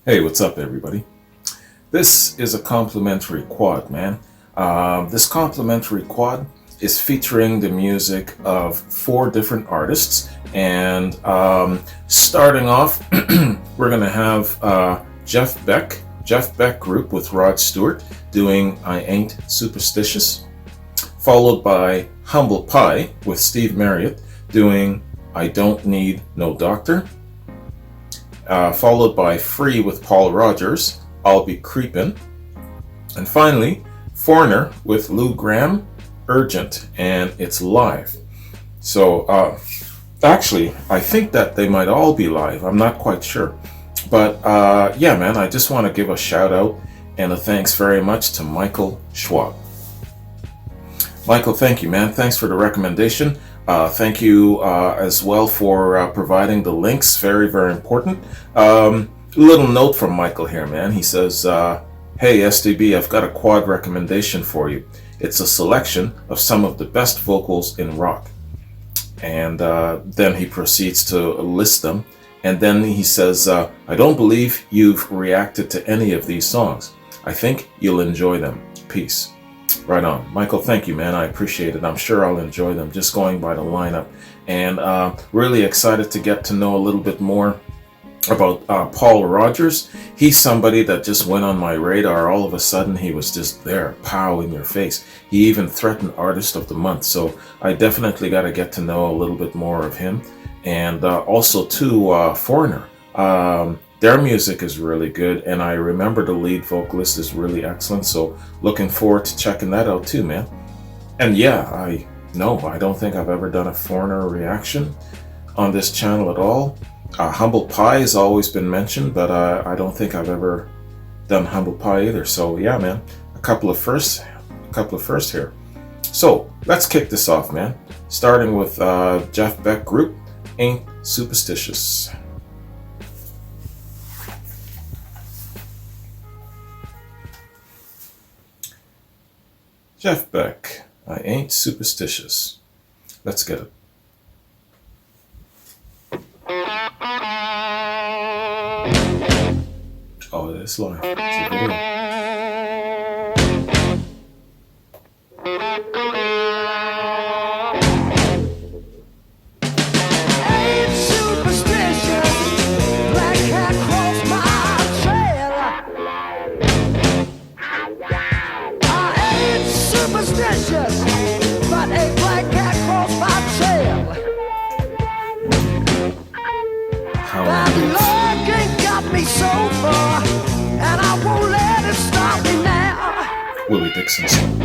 Hey, what's up, everybody? This is a complimentary quad, man. This complimentary quad is featuring the music of 4 different artists, and starting off, we're gonna have Jeff Beck Group with Rod Stewart doing "I Ain't Superstitious," followed by Humble Pie with Steve Marriott doing "I Don't Need No Doctor," followed by Free with Paul Rogers, "I'll Be Creepin'," and finally Foreigner with Lou Gramm, "Urgent," and it's live. So actually, I think that they might all be live. I'm not quite sure. But yeah, man, I just want to give a shout out and a thanks very much to Michael Schwab. Michael, thank you, man. Thanks for the recommendation. Thank you as well for providing the links. Very, very important. Little note from Michael here, man. He says, "Hey, STB, I've got a quad recommendation for you. It's a selection of some of the best vocals in rock." And then he proceeds to list them. And then he says, "I don't believe you've reacted to any of these songs. I think you'll enjoy them. Peace." Right on. Michael, thank you, man. I appreciate it. I'm sure I'll enjoy them, just going by the lineup. And really excited to get to know a little bit more about Paul Rogers. He's somebody that just went on my radar. All of a sudden, he was just there, pow, in your face. He even threatened Artist of the Month. So I definitely got to get to know a little bit more of him. And also, too, Foreigner. Their music is really good, and I remember the lead vocalist is really excellent, so looking forward to checking that out too, man. And yeah, I don't think I've ever done a Foreigner reaction on this channel at all. Humble Pie has always been mentioned, but I don't think I've ever done Humble Pie either. So yeah, man, a couple of firsts here. So let's kick this off, man. Starting with Jeff Beck Group, "Ain't Superstitious." Jeff Beck, "I Ain't Superstitious." Let's get it. Oh, it's live. It's a video. But a black cat crossed my trail. That Lord ain't got me so far, and I won't let it stop me now. Willie Dixon song.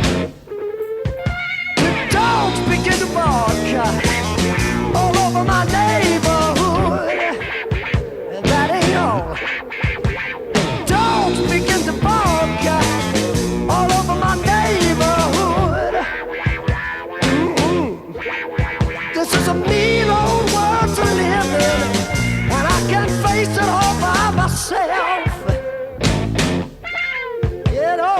The dogs begin to bark all over my neighborhood, and that ain't all. Dogs begin to bark all over my neighborhood. This is a mean old world to live in, and I can't face it all by myself. You know.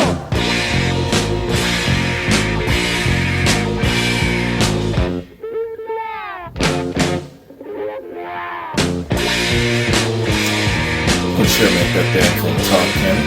I'm sure make that there from the top 10.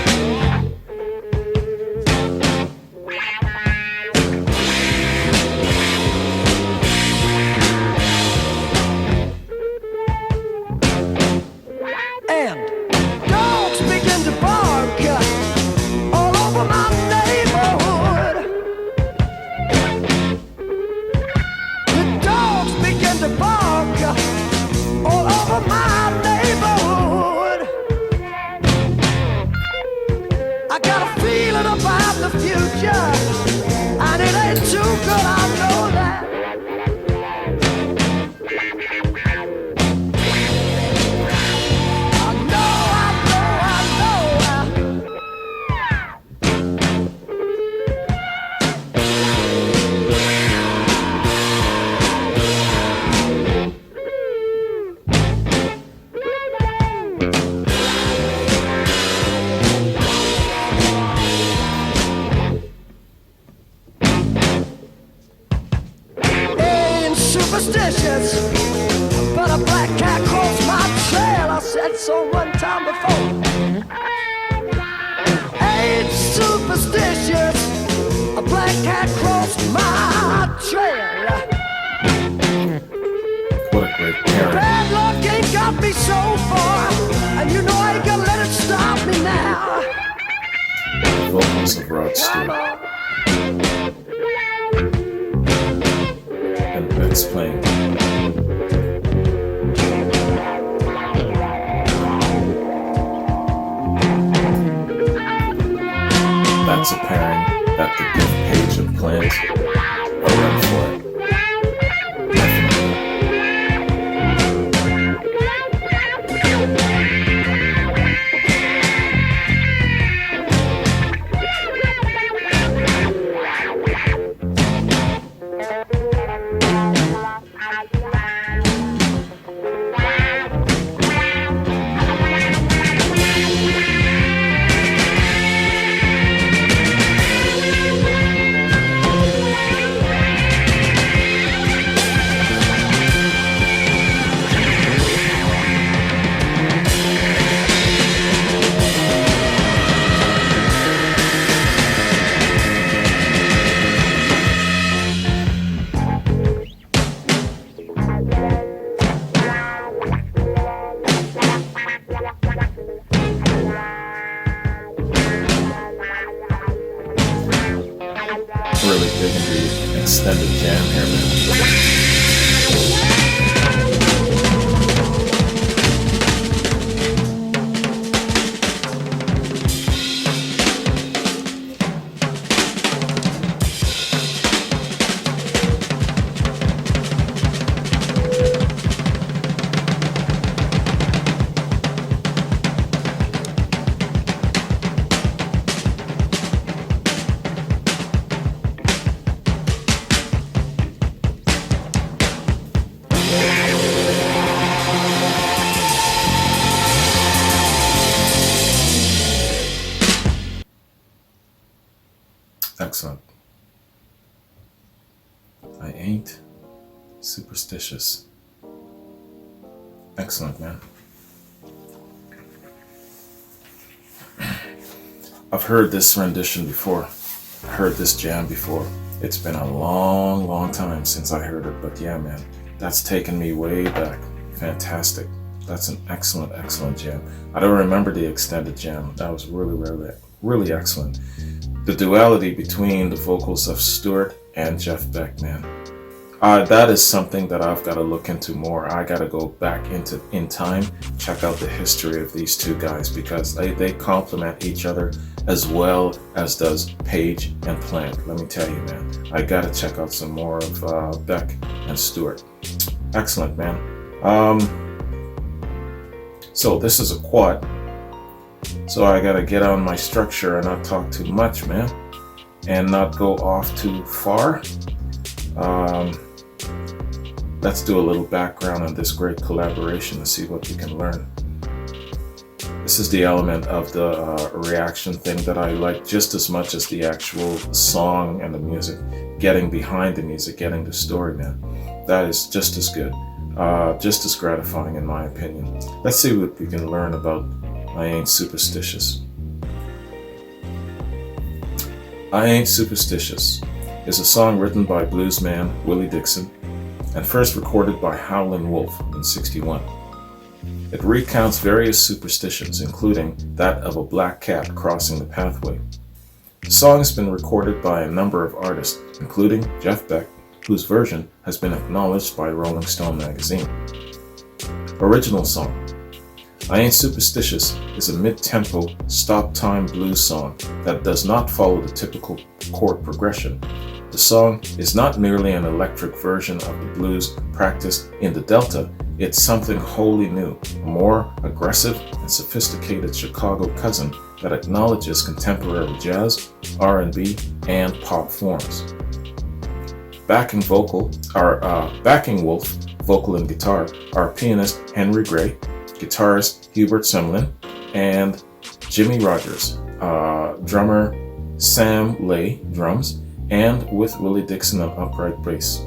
vocals of Rod Stewart. And Beck's playing. That's a pairing that the Diff Page and Plant are run for it. Really digging the extended jam here, man. Excellent. I ain't superstitious. Excellent, man. I've heard this rendition before. I heard this jam before. It's been a long, long time since I heard it, but yeah, man, that's taken me way back. Fantastic. That's an excellent, excellent jam. I don't remember the extended jam. That was really excellent. The duality between the vocals of Stewart and Jeff Beck, man. That is something that I've got to look into more. I got to go back in time, check out the history of these two guys, because they complement each other as well as does Page and Plant. Let me tell you, man, I got to check out some more of Beck and Stewart. Excellent, man. So this is a quad. So I gotta get on my structure and not talk too much, man, and not go off too far. Let's do a little background on this great collaboration and see what we can learn. This is the element of the reaction thing that I like just as much as the actual song and the music. Getting behind the music, getting the story, man. That is just as good, just as gratifying in my opinion. Let's see what we can learn about I Ain't Superstitious. I Ain't Superstitious is a song written by bluesman Willie Dixon and first recorded by Howlin' Wolf in '61. It recounts various superstitions, including that of a black cat crossing the pathway. The song has been recorded by a number of artists, including Jeff Beck, whose version has been acknowledged by Rolling Stone magazine. Original song. I Ain't Superstitious is a mid-tempo, stop-time blues song that does not follow the typical chord progression. The song is not merely an electric version of the blues practiced in the Delta, it's something wholly new, a more aggressive and sophisticated Chicago cousin that acknowledges contemporary jazz, R&B, and pop forms. Backing wolf, vocal and guitar, are pianist Henry Gray, guitarist Hubert Sumlin, and Jimmy Rogers, drummer Sam Lay, drums, and with Willie Dixon on upright bass.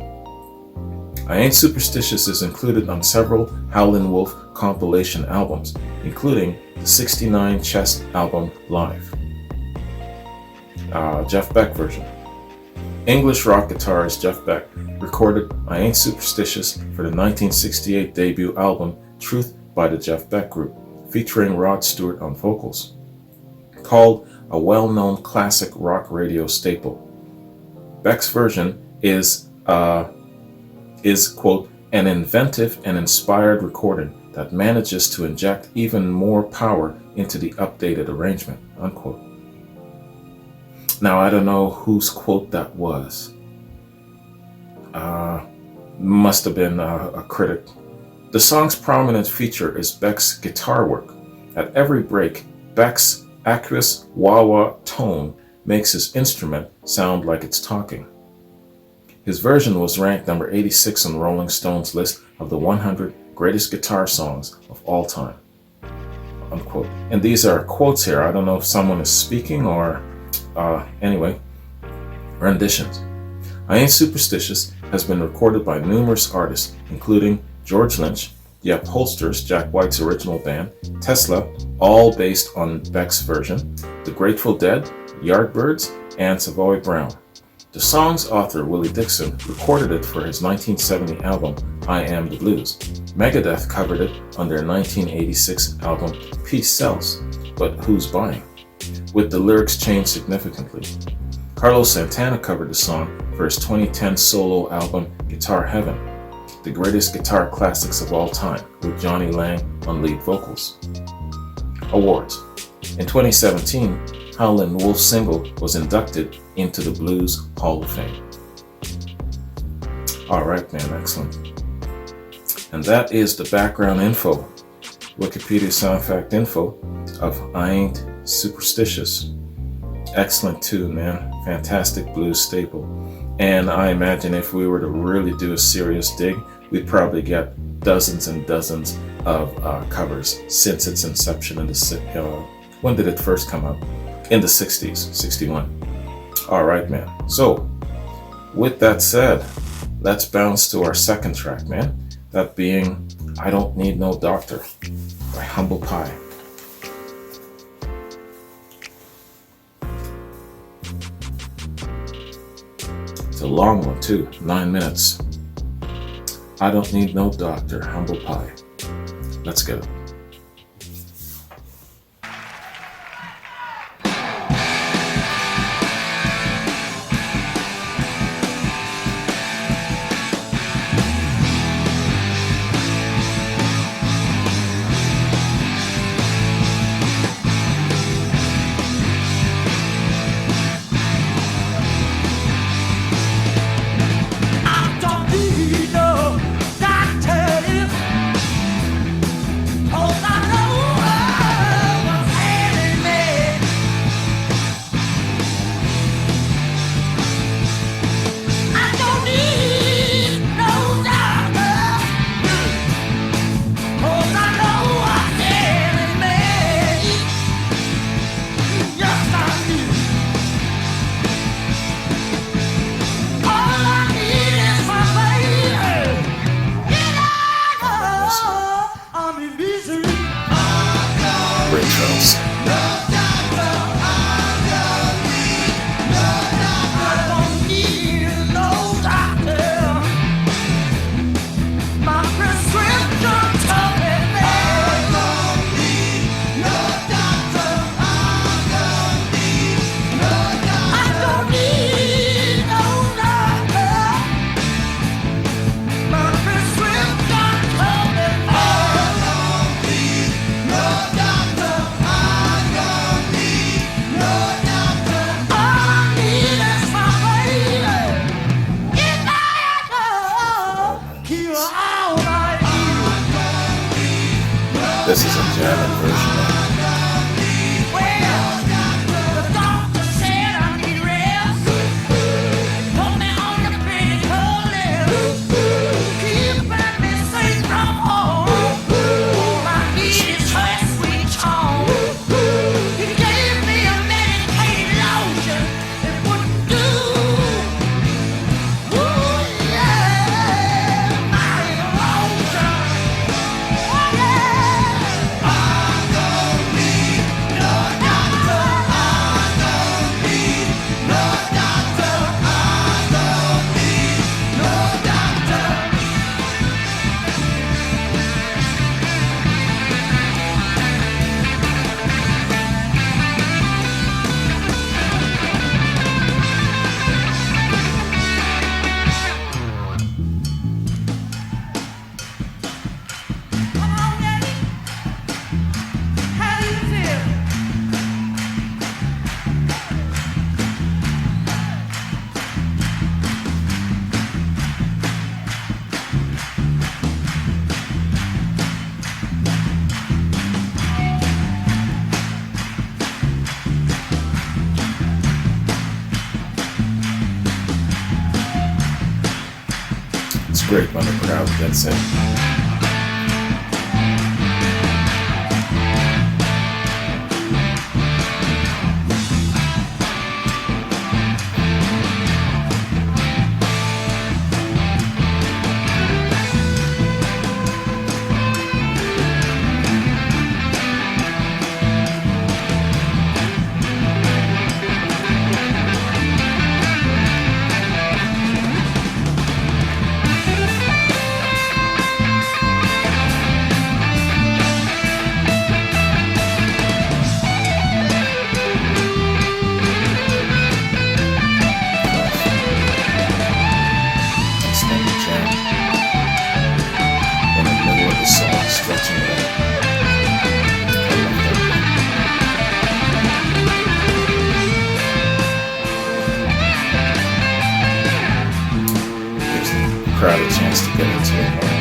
I Ain't Superstitious is included on several Howlin' Wolf compilation albums, including the '69 Chest album Live. Jeff Beck version. English rock guitarist Jeff Beck recorded I Ain't Superstitious for the 1968 debut album Truth by the Jeff Beck Group, featuring Rod Stewart on vocals. Called a well-known classic rock radio staple. Beck's version is, quote, an inventive and inspired recording that manages to inject even more power into the updated arrangement, unquote. Now, I don't know whose quote that was. Must have been a critic. The song's prominent feature is Beck's guitar work. At every break, Beck's aqueous wah-wah tone makes his instrument sound like it's talking. His version was ranked number 86 on Rolling Stone's list of the 100 greatest guitar songs of all time, unquote. And these are quotes here. I don't know if someone is speaking or, anyway, renditions. I Ain't Superstitious has been recorded by numerous artists, including George Lynch, The Upholsters, Jack White's original band, Tesla, all based on Beck's version, The Grateful Dead, Yardbirds, and Savoy Brown. The song's author, Willie Dixon, recorded it for his 1970 album, I Am the Blues. Megadeth covered it on their 1986 album, Peace Sells, but Who's Buying?, with the lyrics changed significantly. Carlos Santana covered the song for his 2010 solo album, Guitar Heaven, the greatest guitar classics of all time, with Johnny Lang on lead vocals. Awards. In 2017, Howlin' Wolf's single was inducted into the Blues Hall of Fame. Alright, man, excellent. And that is the background info, Wikipedia sound fact info of I Ain't Superstitious. Excellent tune, man. Fantastic blues staple. And I imagine if we were to really do a serious dig, we'd probably get dozens and dozens of covers since its inception in the when did it first come out? In the 60s, 61. All right, man. So, with that said, let's bounce to our second track, man. That being I Don't Need No Doctor by Humble Pie. It's a long one too, 9 minutes. I Don't Need No Doctor, Humble Pie. Let's get it. This is a jamming version of it. great when the crowd gets in. Crowd a chance to get into it more.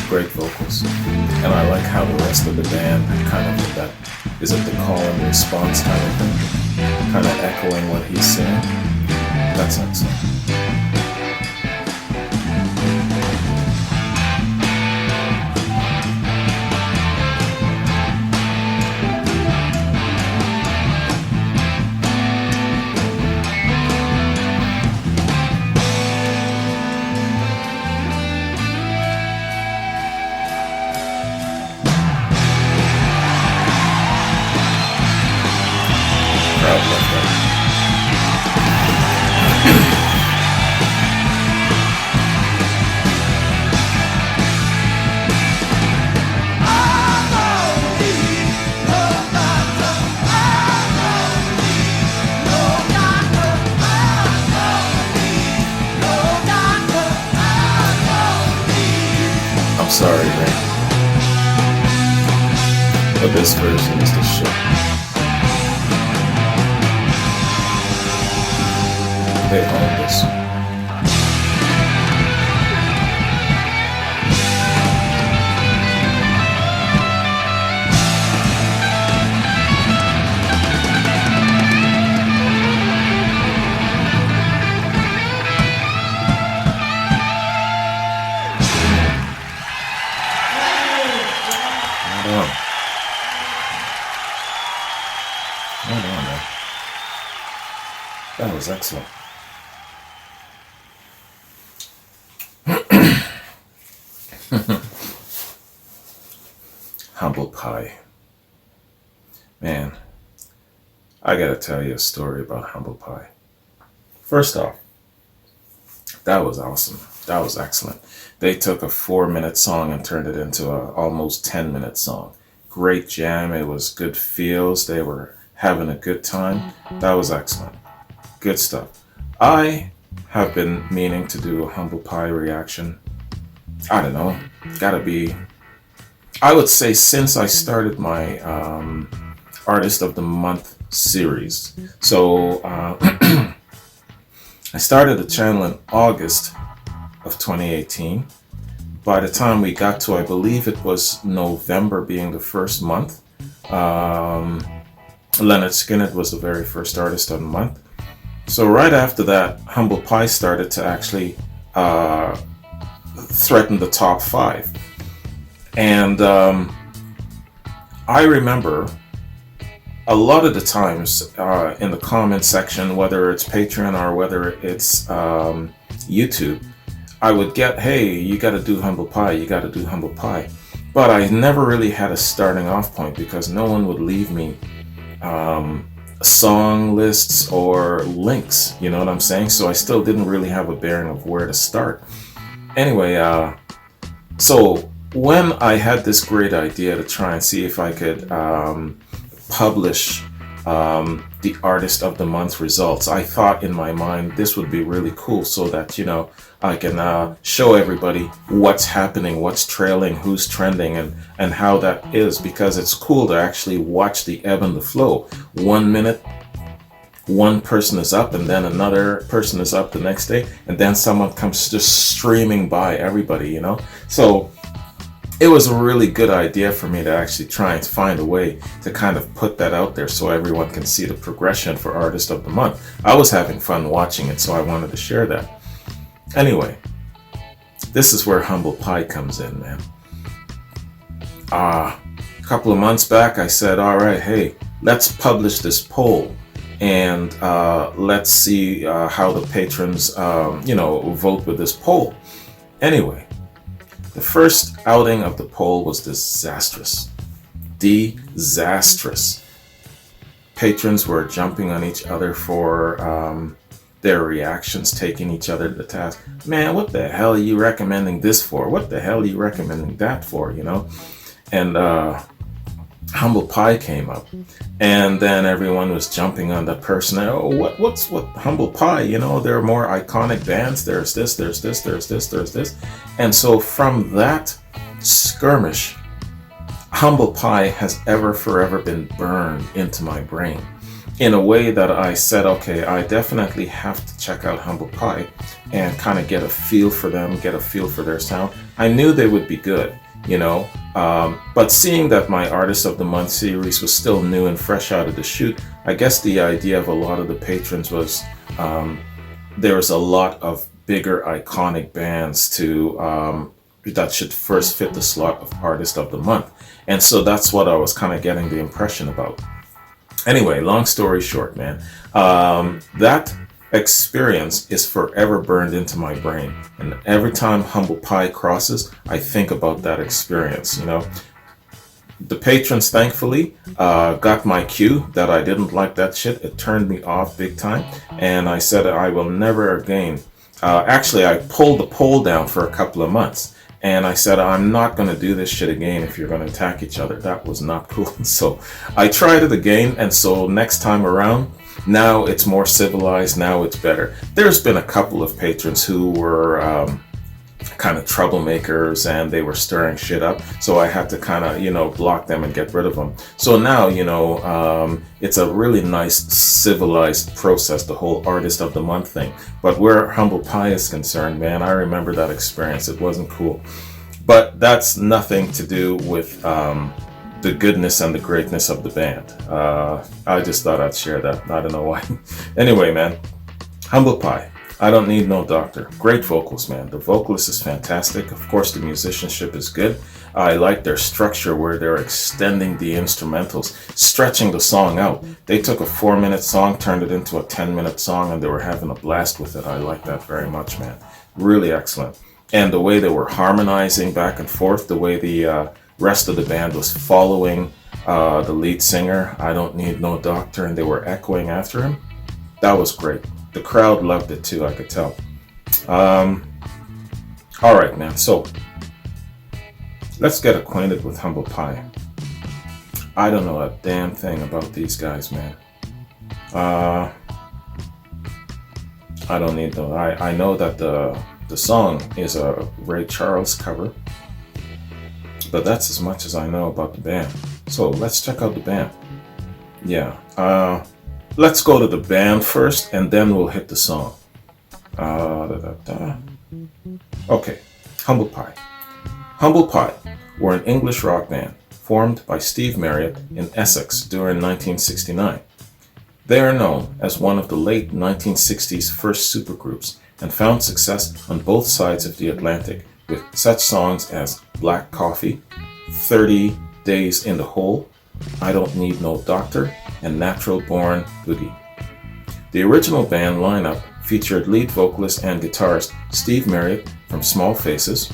Great vocals, and I like how the rest of the band kind of did that. Is it the call and response kind of thing? Kind of echoing what he's saying. That's excellent. Sorry, man. But this version is the shit. They own this. Hold on, man. That was excellent. Humble pie. Man, I gotta tell you a story about humble pie. First off, that was awesome. That was excellent. They took a 4-minute song and turned it into a almost 10-minute song. Great jam. It was good feels. They were having a good time. That was excellent. Good stuff. I have been meaning to do a humble pie reaction. I don't know. Gotta be, I would say, since I started my Artist of the Month series. So I started the channel in August of 2018. By the time we got to, I believe it was November being the first month, Leonard Skinner was the very first Artist of the Month. So right after that, Humble Pie started to actually threaten the top 5. And I remember a lot of the times in the comment section, whether it's Patreon or whether it's YouTube, I would get, hey, you got to do Humble Pie, you got to do Humble Pie. But I never really had a starting off point because no one would leave me song lists or links, you know what I'm saying? So I still didn't really have a bearing of where to start. Anyway, so when I had this great idea to try and see if I could publish the Artist of the Month results, I thought in my mind this would be really cool so that, you know, I can show everybody what's happening, what's trailing, who's trending, and how that is, because it's cool to actually watch the ebb and the flow. 1 minute, one person is up, and then another person is up the next day, and then someone comes just streaming by everybody, you know? So it was a really good idea for me to actually try and find a way to kind of put that out there so everyone can see the progression for Artist of the Month. I was having fun watching it, so I wanted to share that. Anyway, this is where Humble Pie comes in, man. A couple of months back, I said, all right, hey, let's publish this poll and let's see how the patrons, vote with this poll. Anyway, the first outing of the poll was disastrous. Disastrous. Patrons were jumping on each other for their reactions, taking each other to the task. Man, what the hell are you recommending this for? What the hell are you recommending that for, you know? And Humble Pie came up. And then everyone was jumping on that person. Oh, what's Humble Pie? You know, there are more iconic bands. There's this. And so from that skirmish, Humble Pie has forever been burned into my brain in a way that I said, okay, I definitely have to check out Humble Pie and kind of get a feel for them, get a feel for their sound. I knew they would be good, you know, but seeing that my Artist of the Month series was still new and fresh out of the chute, I guess the idea of a lot of the patrons was there was a lot of bigger iconic bands to that should first fit the slot of Artist of the Month. And so that's what I was kind of getting the impression about. Anyway, long story short, man, that experience is forever burned into my brain. And every time Humble Pie crosses, I think about that experience, you know. The patrons, thankfully, got my cue that I didn't like that shit. It turned me off big time. And I said I will never again. Actually, I pulled the poll down for a couple of months. And I said, I'm not going to do this shit again if you're going to attack each other. That was not cool. So I tried it again. And so next time around, now it's more civilized. Now it's better. There's been a couple of patrons who were kind of troublemakers and they were stirring shit up. So I had to kind of, block them and get rid of them. So now, it's a really nice civilized process, the whole Artist of the Month thing. But where Humble Pie is concerned, man, I remember that experience. It wasn't cool. But that's nothing to do with the goodness and the greatness of the band. I just thought I'd share that. I don't know why. Anyway, man, Humble Pie. I Don't Need No Doctor. Great vocals, man. The vocalist is fantastic. Of course, the musicianship is good. I like their structure where they're extending the instrumentals, stretching the song out. They took a 4-minute song, turned it into a 10-minute song, and they were having a blast with it. I like that very much, man. Really excellent. And the way they were harmonizing back and forth, the way the rest of the band was following the lead singer, I Don't Need No Doctor, and they were echoing after him. That was great. The crowd loved it too, I could tell. Alright, man, so let's get acquainted with Humble Pie. I don't know a damn thing about these guys, man. I don't need no. I know that the song is a Ray Charles cover, but that's as much as I know about the band. So let's check out the band. Yeah, let's go to the band first, and then we'll hit the song. Okay, Humble Pie. Humble Pie were an English rock band formed by Steve Marriott in Essex during 1969. They are known as one of the late 1960s first supergroups and found success on both sides of the Atlantic with such songs as Black Coffee, 30 Days in the Hole, I Don't Need No Doctor, and Natural Born Boogie. The original band lineup featured lead vocalist and guitarist Steve Marriott from Small Faces,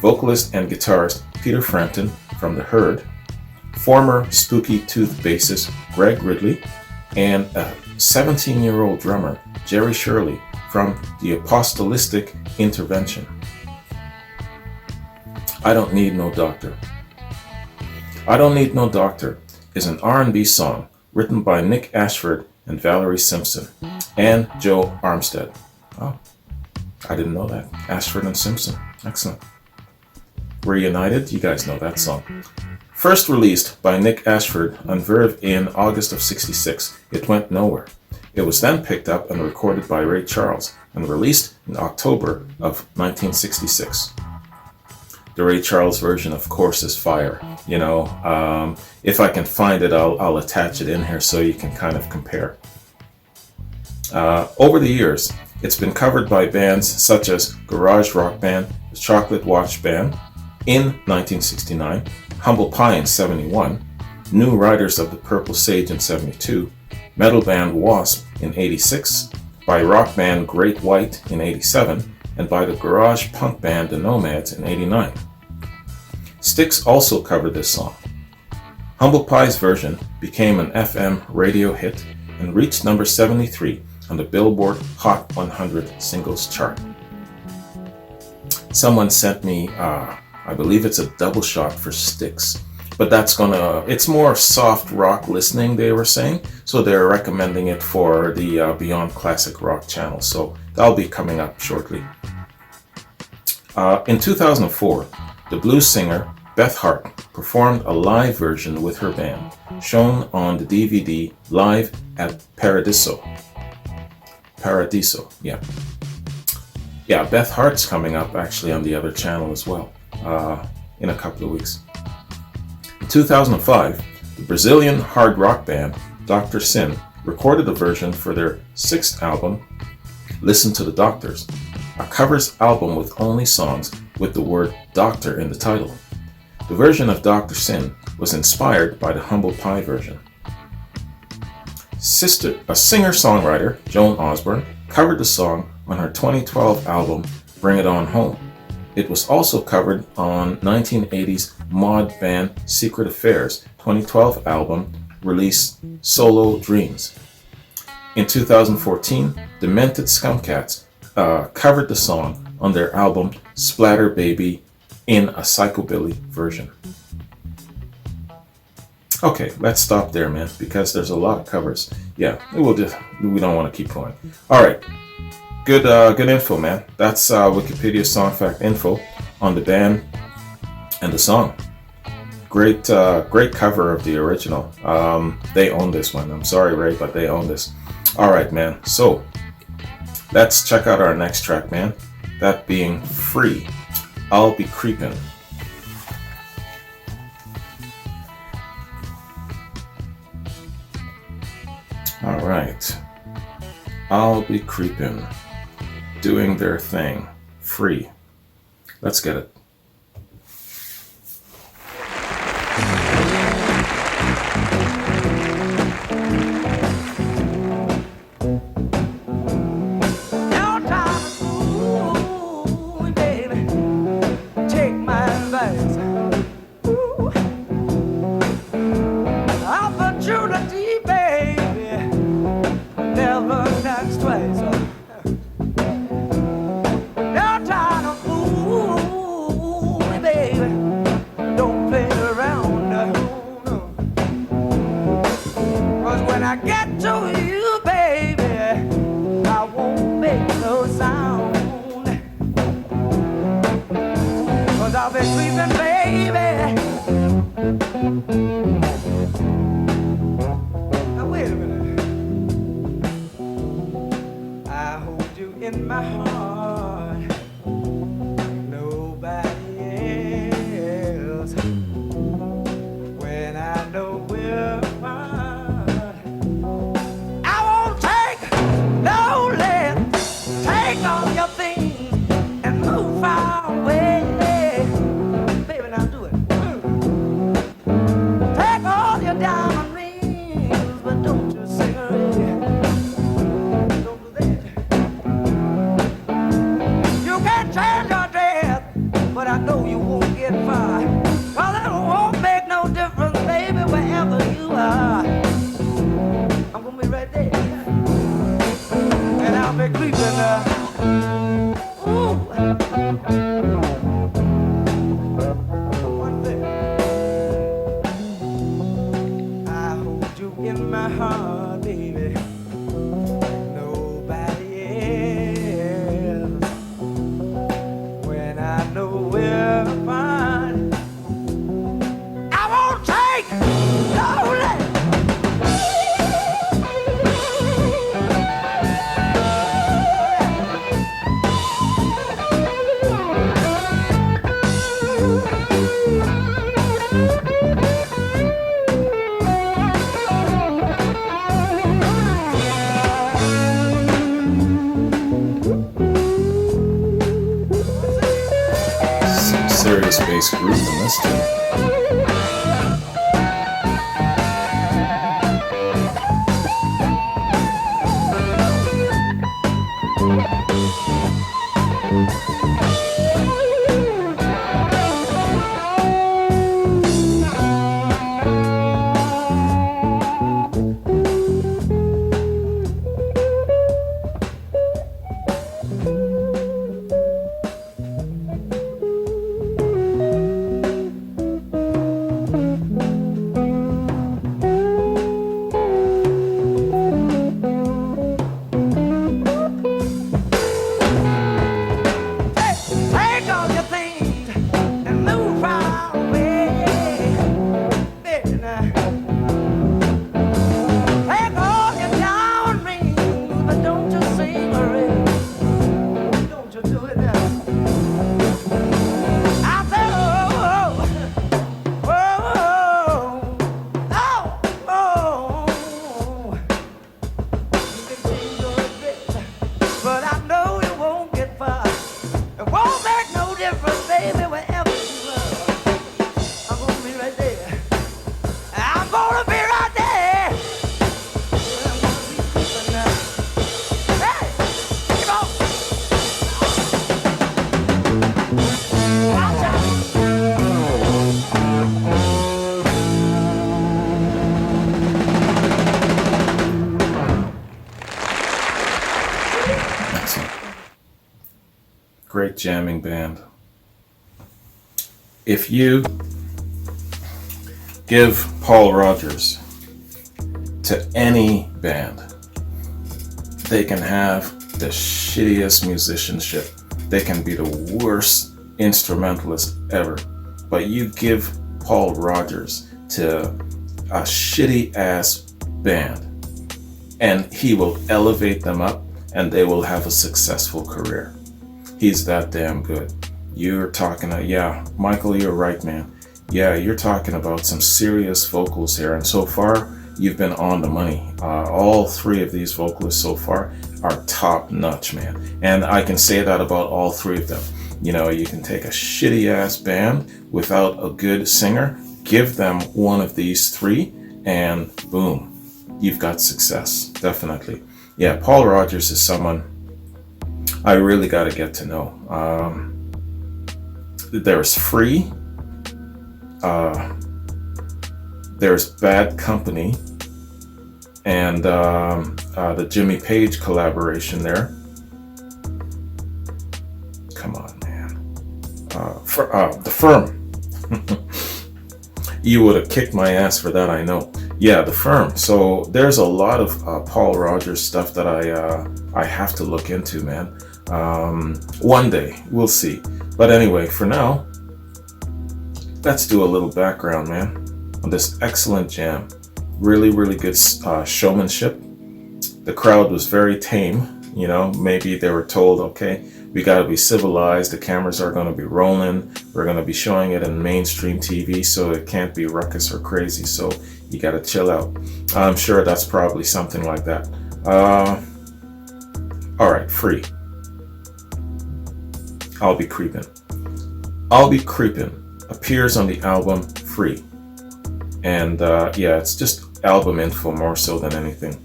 vocalist and guitarist Peter Frampton from The Herd, former Spooky Tooth bassist Greg Ridley, and a 17-year-old drummer Jerry Shirley from The Apostolistic Intervention. I Don't Need No Doctor. I Don't Need No Doctor is an R&B song written by Nick Ashford and Valerie Simpson and Joe Armstead. Oh, I didn't know that. Ashford and Simpson. Excellent. We're United? You guys know that song. First released by Nick Ashford on Verve in August of '66, it went nowhere. It was then picked up and recorded by Ray Charles and released in October of 1966. The Ray Charles version, of course, is fire. If I can find it, I'll attach it in here so you can kind of compare. Over the years, it's been covered by bands such as garage rock band The Chocolate Watch Band in 1969, Humble Pie in '71, New Riders of the Purple Sage in '72, metal band Wasp in '86, by rock band Great White in '87, and by the garage punk band The Nomads in '89. Styx also covered this song. Humble Pie's version became an FM radio hit and reached number 73 on the Billboard Hot 100 singles chart. Someone sent me, I believe it's a double shot for Styx, but it's more soft rock listening, they were saying, so they're recommending it for the Beyond Classic rock channel, so that'll be coming up shortly. In 2004, the blues singer Beth Hart performed a live version with her band, shown on the DVD Live at Paradiso. Yeah, Beth Hart's coming up actually on the other channel as well in a couple of weeks. In 2005, the Brazilian hard rock band Dr. Sin recorded a version for their 6th album, Listen to the Doctors, a covers album with only songs with the word Doctor in the title. The version of Dr. Sin was inspired by the Humble Pie version. A singer-songwriter, Joan Osborne, covered the song on her 2012 album, Bring It On Home. It was also covered on 1980s mod band Secret Affairs' 2012 album, released Solo Dreams. In 2014, Demented Skunkcats covered the song on their album Splatter Baby in a psychobilly version. Okay, let's stop there, man, because there's a lot of covers. Yeah, we don't want to keep going. All right, Good info, man. That's Wikipedia song fact info on the band and the song. Great cover of the original. They own this one. I'm sorry, Ray, but they own this. All right, man. So let's check out our next track, man. That being Free. I'll Be Creepin'. All right. I'll Be Creepin'. Doing their thing. Free. Let's get it. Serious bass groove in this too. Great jamming band. If you give Paul Rodgers to any band, they can have the shittiest musicianship. They can be the worst instrumentalist ever. But you give Paul Rodgers to a shitty ass band and he will elevate them up and they will have a successful career. He's that damn good. You're talking, yeah, Michael, you're right, man. Yeah, you're talking about some serious vocals here, and so far, you've been on the money. All three of these vocalists so far are top notch, man. And I can say that about all three of them. You know, you can take a shitty ass band without a good singer, give them one of these three, and boom, you've got success, definitely. Yeah, Paul Rodgers is someone I really got to get to know. There's Free, there's Bad Company, and the Jimmy Page collaboration there. Come on, man. The Firm. You would have kicked my ass for that, I know. Yeah, The Firm. So there's a lot of Paul Rodgers stuff that I have to look into, man. One day, we'll see. But anyway, for now, let's do a little background, man, on this excellent jam. Really, really good showmanship. The crowd was very tame. You know, maybe they were told, okay, we got to be civilized. The cameras are going to be rolling. We're going to be showing it in mainstream TV, so it can't be ruckus or crazy. So you got to chill out. I'm sure that's probably something like that. All right, Free. I'll Be Creepin'. I'll Be Creepin' appears on the album Free. And yeah, it's just album info more so than anything.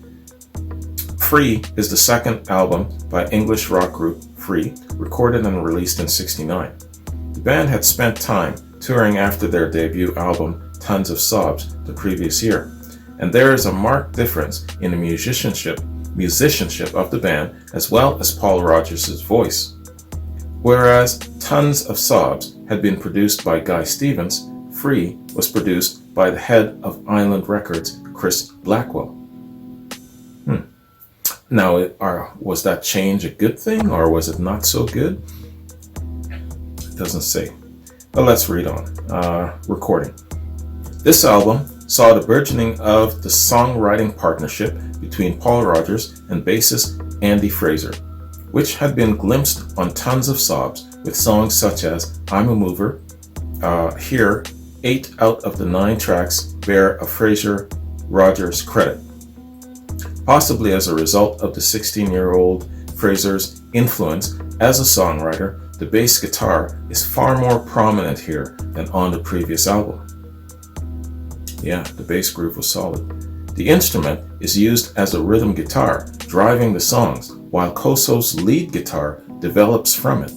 Free is the second album by English rock group Free, recorded and released in '69. The band had spent time touring after their debut album Tons of Sobs the previous year, and there is a marked difference in the musicianship of the band as well as Paul Rodgers' voice. Whereas Tons of Sobs had been produced by Guy Stevens, Free was produced by the head of Island Records, Chris Blackwell. Now, was that change a good thing or was it not so good? It doesn't say. But let's read on. Recording. This album saw the burgeoning of the songwriting partnership between Paul Rodgers and bassist Andy Fraser, which had been glimpsed on Tons of Sobs with songs such as I'm a Mover. Here, 8 out of the 9 tracks bear a Fraser-Rodgers credit. Possibly as a result of the 16-year-old Fraser's influence as a songwriter, the bass guitar is far more prominent here than on the previous album. Yeah, the bass groove was solid. The instrument is used as a rhythm guitar, driving the songs, while Kosso's lead guitar develops from it.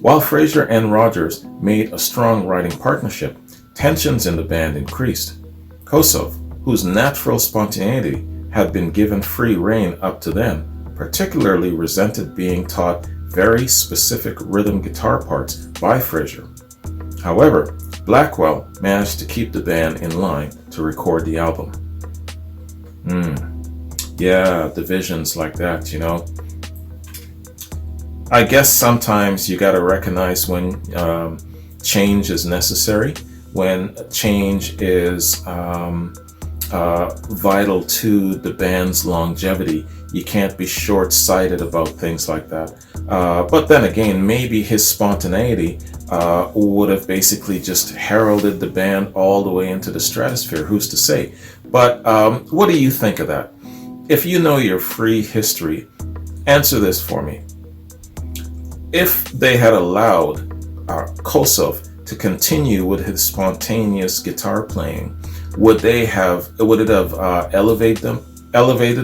While Fraser and Rodgers made a strong writing partnership, tensions in the band increased. Kosso, whose natural spontaneity had been given free rein up to then, particularly resented being taught very specific rhythm guitar parts by Fraser. However, Blackwell managed to keep the band in line to record the album. Yeah, divisions like that, you know. I guess sometimes you gotta recognize when change is necessary, when change is vital to the band's longevity. You can't be short-sighted about things like that. But then again, maybe his spontaneity would have basically just heralded the band all the way into the stratosphere. Who's to say? But what do you think of that? If you know your Free history, answer this for me. If they had allowed Kosso to continue with his spontaneous guitar playing, would it have elevated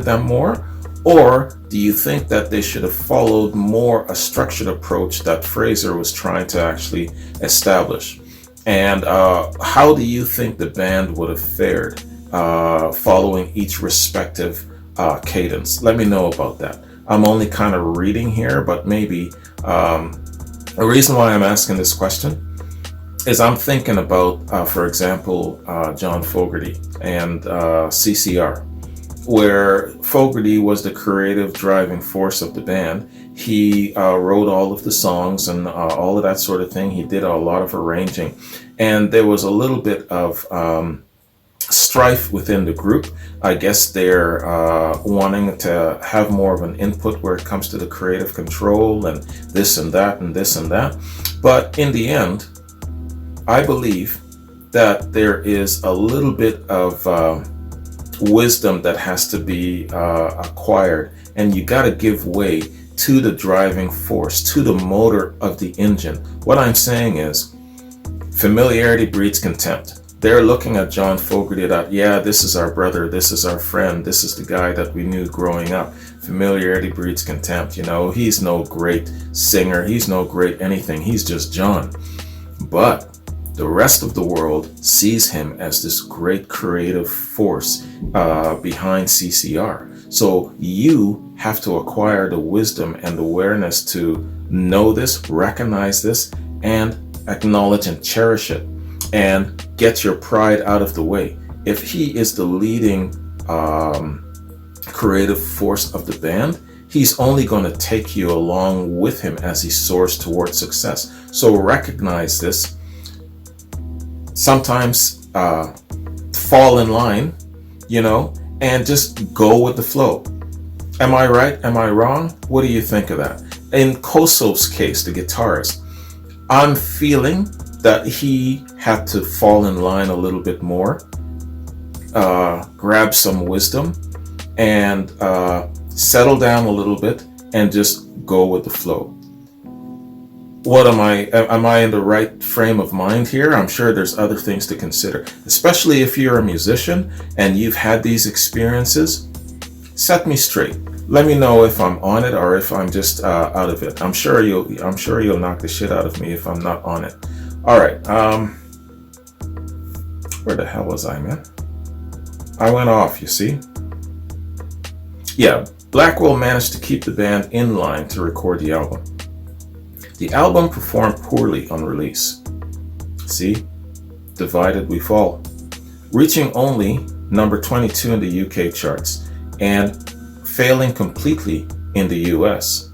them more? Or do you think that they should have followed more a structured approach that Fraser was trying to actually establish? And how do you think the band would have fared following each respective cadence? Let me know about that. I'm only kind of reading here, but maybe the reason why I'm asking this question is I'm thinking about, for example, John Fogerty and CCR. where Fogerty was the creative driving force of the band. He wrote all of the songs and all of that sort of thing. He did a lot of arranging. And there was a little bit of strife within the group. I guess they're wanting to have more of an input where it comes to the creative control and this and that and this and that. But in the end, I believe that there is a little bit of wisdom that has to be acquired, and you got to give way to the driving force, to the motor of the engine. What I'm saying is, familiarity breeds contempt. They're looking at John Fogerty that, yeah, this is our brother, this is our friend, this is the guy that we knew growing up. Familiarity breeds contempt. You know, he's no great singer, he's no great anything, he's just John. But the rest of the world sees him as this great creative force behind CCR. So you have to acquire the wisdom and awareness to know this, recognize this, and acknowledge and cherish it, and get your pride out of the way. If he is the leading creative force of the band, he's only going to take you along with him as he soars towards success. So recognize this. Sometimes fall in line, you know, and just go with the flow. Am I right? Am I wrong? What do you think of that? In Kosov's case, the guitarist, I'm feeling that he had to fall in line a little bit more, grab some wisdom, and settle down a little bit and just go with the flow. What am I in the right frame of mind here? I'm sure there's other things to consider, especially if you're a musician and you've had these experiences. Set me straight. Let me know if I'm on it or if I'm just out of it. I'm sure you'll knock the shit out of me if I'm not on it. All right. Where the hell was I, man? I went off, you see? Yeah, Blackwell managed to keep the band in line to record the album. The album performed poorly on release. See? Divided we fall. Reaching only number 22 in the UK charts and failing completely in the US.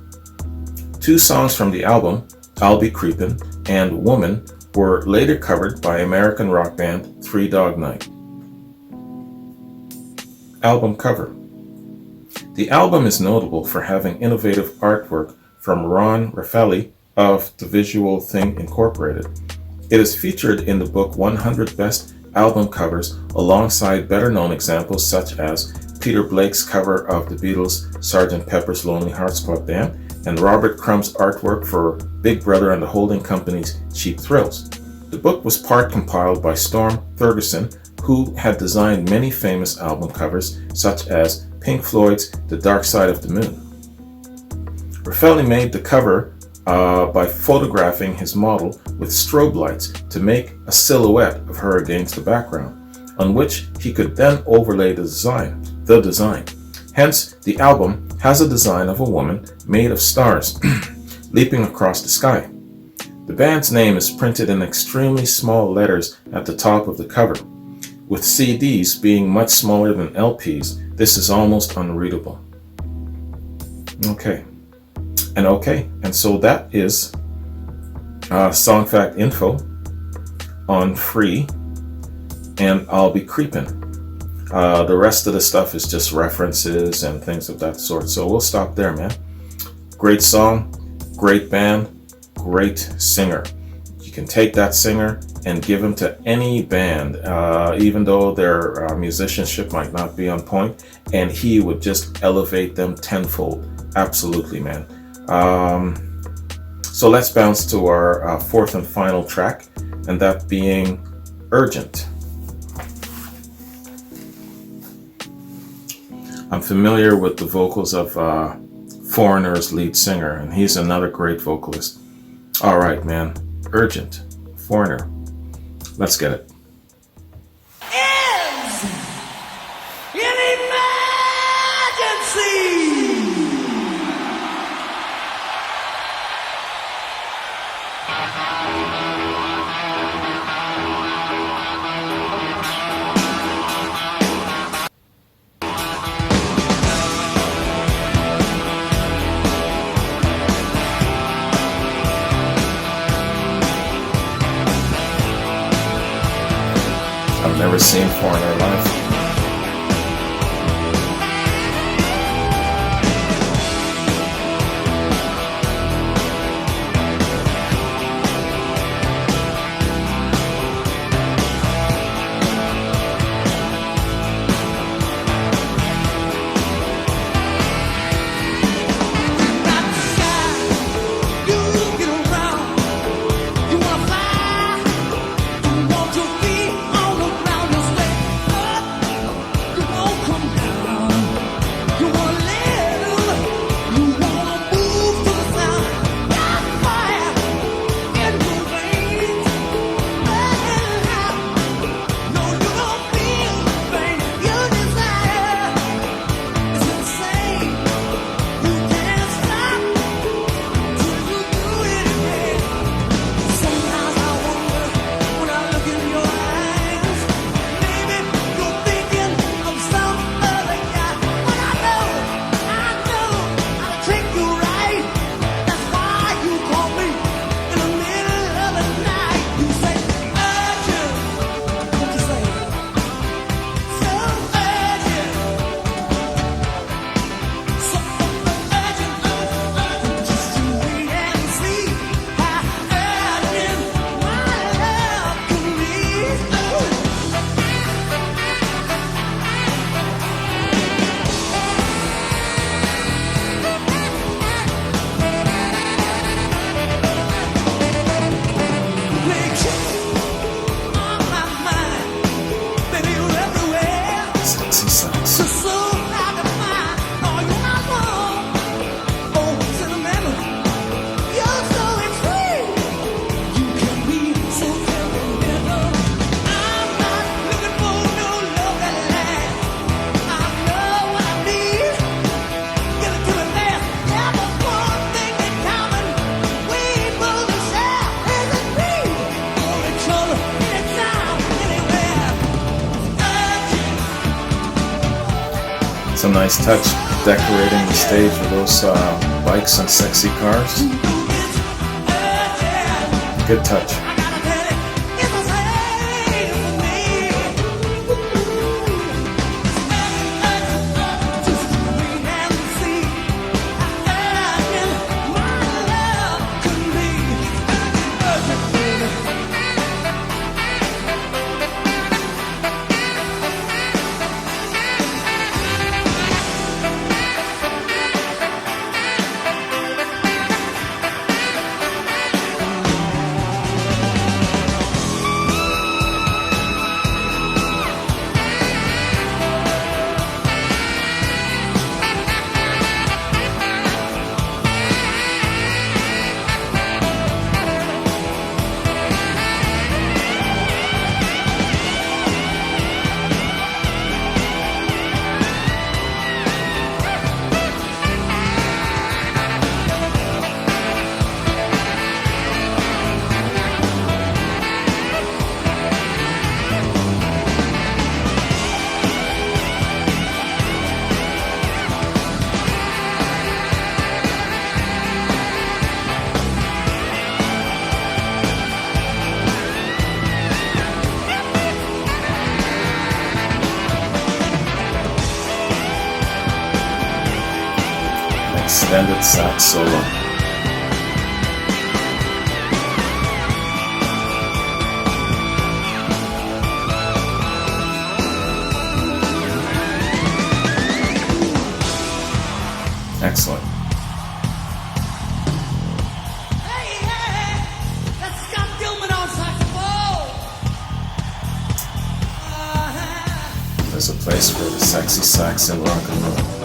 2 songs from the album, I'll Be Creepin' and Woman, were later covered by American rock band Three Dog Night. Album cover. The album is notable for having innovative artwork from Ron Raffaelli of The Visual Thing Incorporated. It is featured in the book 100 Best Album Covers alongside better-known examples such as Peter Blake's cover of the Beatles' Sgt. Pepper's Lonely Hearts Club Band and Robert Crumb's artwork for Big Brother and the Holding Company's Cheap Thrills. The book was part compiled by Storm Thurgerson, who had designed many famous album covers such as Pink Floyd's The Dark Side of the Moon. Raffaelli made the cover by photographing his model with strobe lights to make a silhouette of her against the background, on which he could then overlay the design. Hence, the album has a design of a woman made of stars leaping across the sky. The band's name is printed in extremely small letters at the top of the cover. With CDs being much smaller than LPs, this is almost unreadable. Okay, and so that is Song Fact Info on Free and I'll Be Creepin'. The rest of the stuff is just references and things of that sort, so we'll stop there, man. Great song, great band, great singer. You can take that singer and give him to any band, even though their musicianship might not be on point, and he would just elevate them tenfold. Absolutely, man. So let's bounce to our fourth and final track, and that being Urgent. I'm familiar with the vocals of Foreigner's lead singer, and he's another great vocalist. All right, man. Urgent. Foreigner. Let's get it. Ends in emergency. I've never seen Foreigner live. It's a nice touch, decorating the stage with those bikes and sexy cars. Good touch. Extended sax solo. Excellent. There's a place for the sexy sax in rock and roll.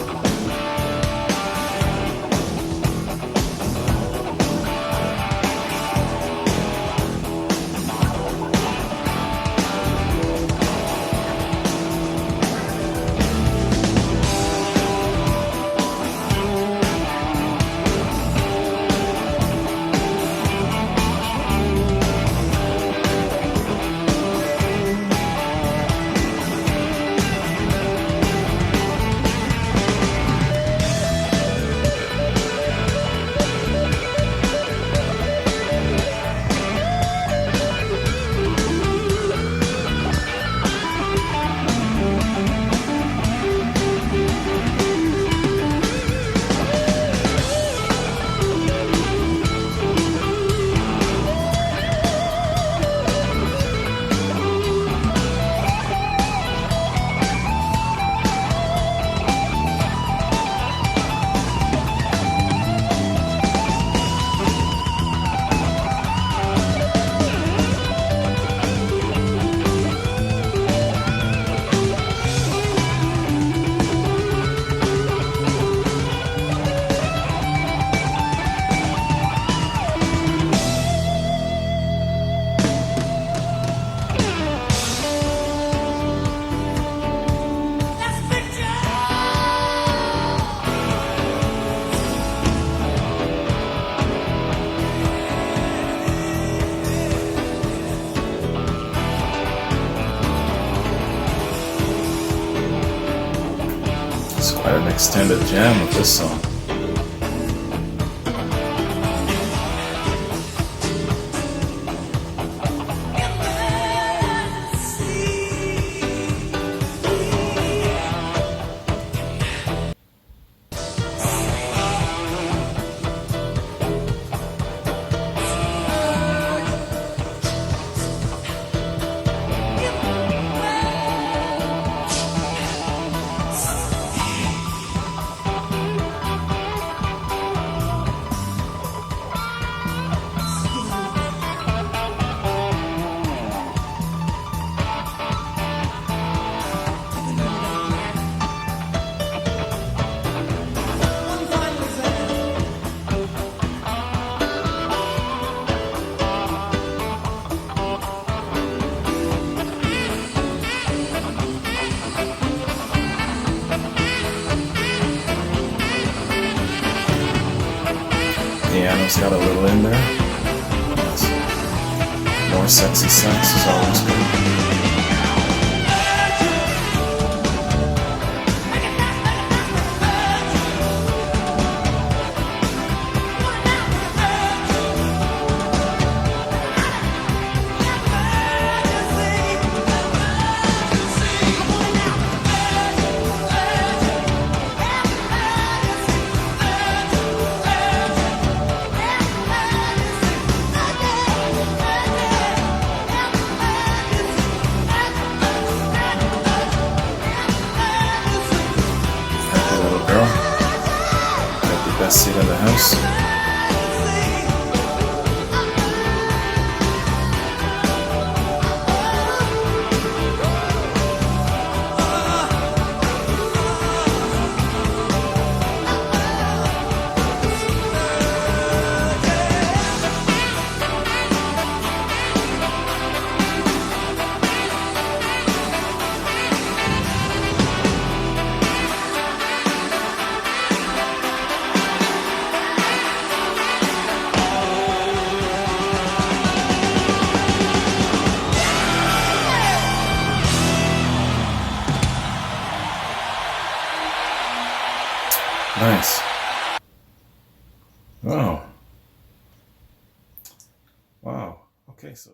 extended jam of this song. Piano's got a little in there. Yes. More sexy sax is always good. Seat of the house. Nice. Wow. Wow. Okay, so